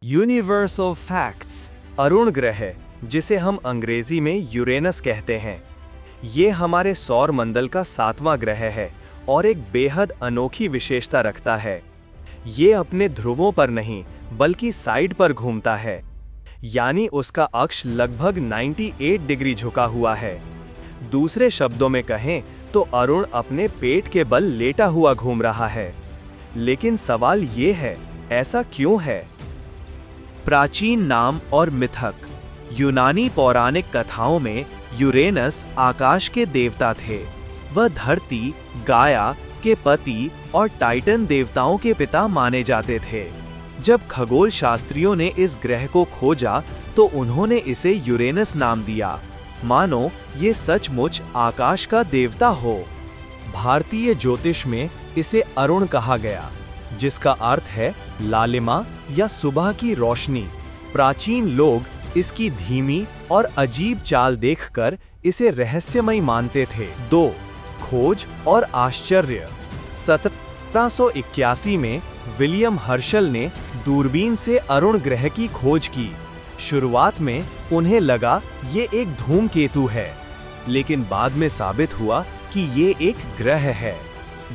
Universal facts. Arun ग्रह, जिसे हम अंग्रेजी में यूरेनस कहते हैं, ये हमारे सौर मंडल का 7वां ग्रह है और एक बेहद अनोखी विशेषता रखता है। ये अपने ध्रुवों पर नहीं बल्कि साइड पर घूमता है, यानी उसका अक्ष लगभग 98 डिग्री झुका हुआ है। दूसरे शब्दों में कहें तो अरुण अपने पेट के बल लेटा हुआ घूम रहा है। लेकिन सवाल ये है, ऐसा क्यों है? प्राचीन नाम और मिथक। यूनानी पौराणिक कथाओं में यूरेनस आकाश के देवता थे। वह धरती, गाया के पति और टाइटन देवताओं के पिता माने जाते थे। जब खगोल शास्त्रियों ने इस ग्रह को खोजा तो उन्होंने इसे यूरेनस नाम दिया, मानो ये सचमुच आकाश का देवता हो। भारतीय ज्योतिष में इसे अरुण कहा गया, जिसका अर्थ है लालिमा या सुबह की रोशनी। प्राचीन लोग इसकी धीमी और अजीब चाल देखकर इसे रहस्यमय मानते थे। 2. खोज और आश्चर्य। 1781 में विलियम हर्शल ने दूरबीन से अरुण ग्रह की खोज की। शुरुआत में उन्हें लगा ये एक धूमकेतु है, लेकिन बाद में साबित हुआ कि ये एक ग्रह है।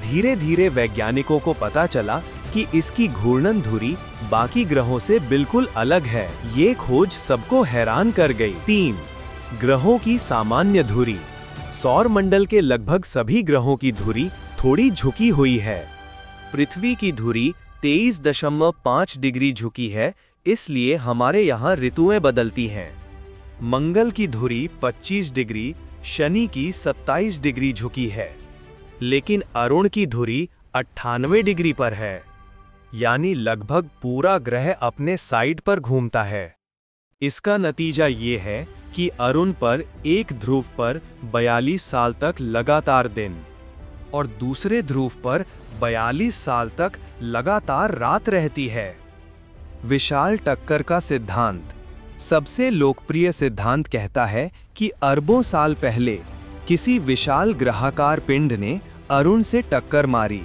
धीरे धीरे वैज्ञानिकों को पता चला कि इसकी घूर्णन धुरी बाकी ग्रहों से बिल्कुल अलग है। ये खोज सबको हैरान कर गई। 3. ग्रहों की सामान्य धुरी। सौर मंडल के लगभग सभी ग्रहों की धुरी थोड़ी झुकी हुई है। पृथ्वी की धुरी 23.5 डिग्री झुकी है, इसलिए हमारे यहाँ ऋतुएं बदलती हैं। मंगल की धुरी 25 डिग्री, शनि की 27 डिग्री झुकी है, लेकिन अरुण की धुरी 98 डिग्री पर है, यानी लगभग पूरा ग्रह अपने साइड पर घूमता है। इसका नतीजा ये है कि अरुण पर एक ध्रुव पर 42 साल तक लगातार दिन और दूसरे ध्रुव पर 42 साल तक लगातार रात रहती है। विशाल टक्कर का सिद्धांत। सबसे लोकप्रिय सिद्धांत कहता है कि अरबों साल पहले किसी विशाल ग्रहाकार पिंड ने अरुण से टक्कर मारी।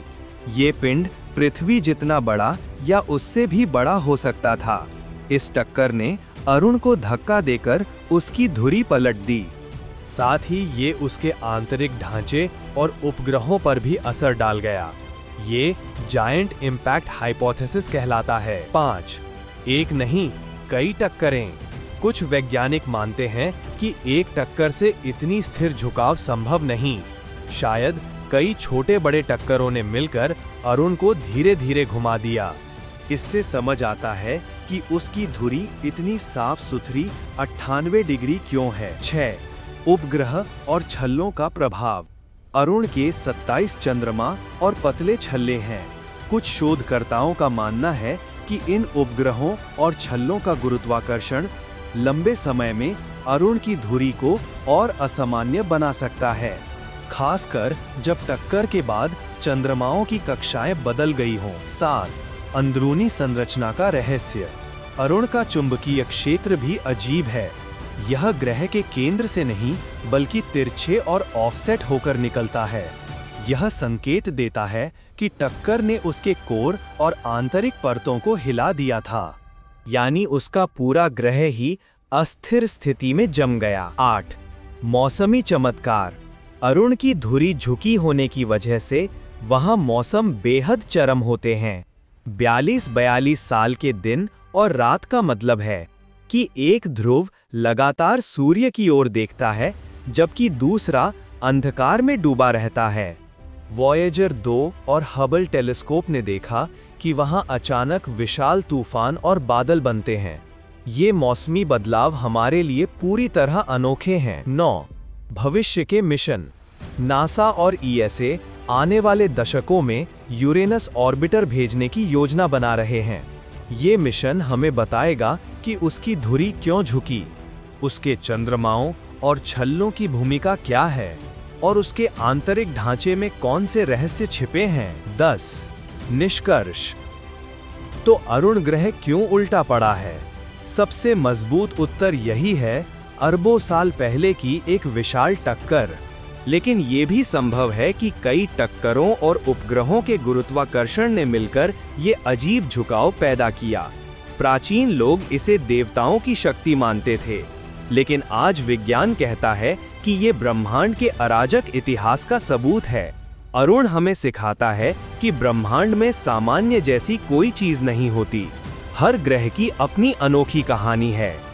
ये पिंड पृथ्वी जितना बड़ा या उससे भी बड़ा हो सकता था। इस टक्कर ने अरुण को धक्का देकर उसकी धुरी पलट दी। साथ ही ये उसके आंतरिक ढांचे और उपग्रहों पर भी असर डाल गया। ये जायंट इम्पैक्ट हाइपोथेसिस कहलाता है। 5. एक नहीं, कई टक्करें। कुछ वैज्ञानिक मानते हैं कि एक टक्कर से इतनी स्थिर झुकाव संभव नहीं। शायद कई छोटे बड़े टक्करों ने मिलकर अरुण को धीरे धीरे घुमा दिया। इससे समझ आता है कि उसकी धुरी इतनी साफ सुथरी 98 डिग्री क्यों है। 6. उपग्रह और छल्लों का प्रभाव। अरुण के 27 चंद्रमा और पतले छल्ले हैं। कुछ शोधकर्ताओं का मानना है कि इन उपग्रहों और छल्लों का गुरुत्वाकर्षण लंबे समय में अरुण की धुरी को और असामान्य बना सकता है, खासकर जब टक्कर के बाद चंद्रमाओं की कक्षाएं बदल गई हों। 7. अंदरूनी संरचना का रहस्य। अरुण का चुंबकीय क्षेत्र भी अजीब है। यह ग्रह के केंद्र से नहीं बल्कि तिरछे और ऑफसेट होकर निकलता है। यह संकेत देता है कि टक्कर ने उसके कोर और आंतरिक परतों को हिला दिया था, यानी उसका पूरा ग्रह ही अस्थिर स्थिति में जम गया। 8. मौसमी चमत्कार। अरुण की धुरी झुकी होने की वजह से वहां मौसम बेहद चरम होते हैं। 42 साल के दिन और रात का मतलब है कि एक ध्रुव लगातार सूर्य की ओर देखता है, जबकि दूसरा अंधकार में डूबा रहता है। वॉयेजर 2 और हबल टेलीस्कोप ने देखा कि वहां अचानक विशाल तूफान और बादल बनते हैं। ये मौसमी बदलाव हमारे लिए पूरी तरह अनोखे हैं। 9. भविष्य के मिशन। नासा और ईएसए आने वाले दशकों में यूरेनस ऑर्बिटर भेजने की योजना बना रहे हैं। ये मिशन हमें बताएगा कि उसकी धुरी क्यों झुकी, उसके चंद्रमाओं और छल्लों की भूमिका क्या है और उसके आंतरिक ढांचे में कौन से रहस्य छिपे हैं। 10. निष्कर्ष। तो अरुण ग्रह क्यों उल्टा पड़ा है? सबसे मजबूत उत्तर यही है, अरबों साल पहले की एक विशाल टक्कर। लेकिन ये भी संभव है कि कई टक्करों और उपग्रहों के गुरुत्वाकर्षण ने मिलकर ये अजीब झुकाव पैदा किया। प्राचीन लोग इसे देवताओं की शक्ति मानते थे, लेकिन आज विज्ञान कहता है कि ये ब्रह्मांड के अराजक इतिहास का सबूत है। अरुण हमें सिखाता है कि ब्रह्मांड में सामान्य जैसी कोई चीज नहीं होती। हर ग्रह की अपनी अनोखी कहानी है।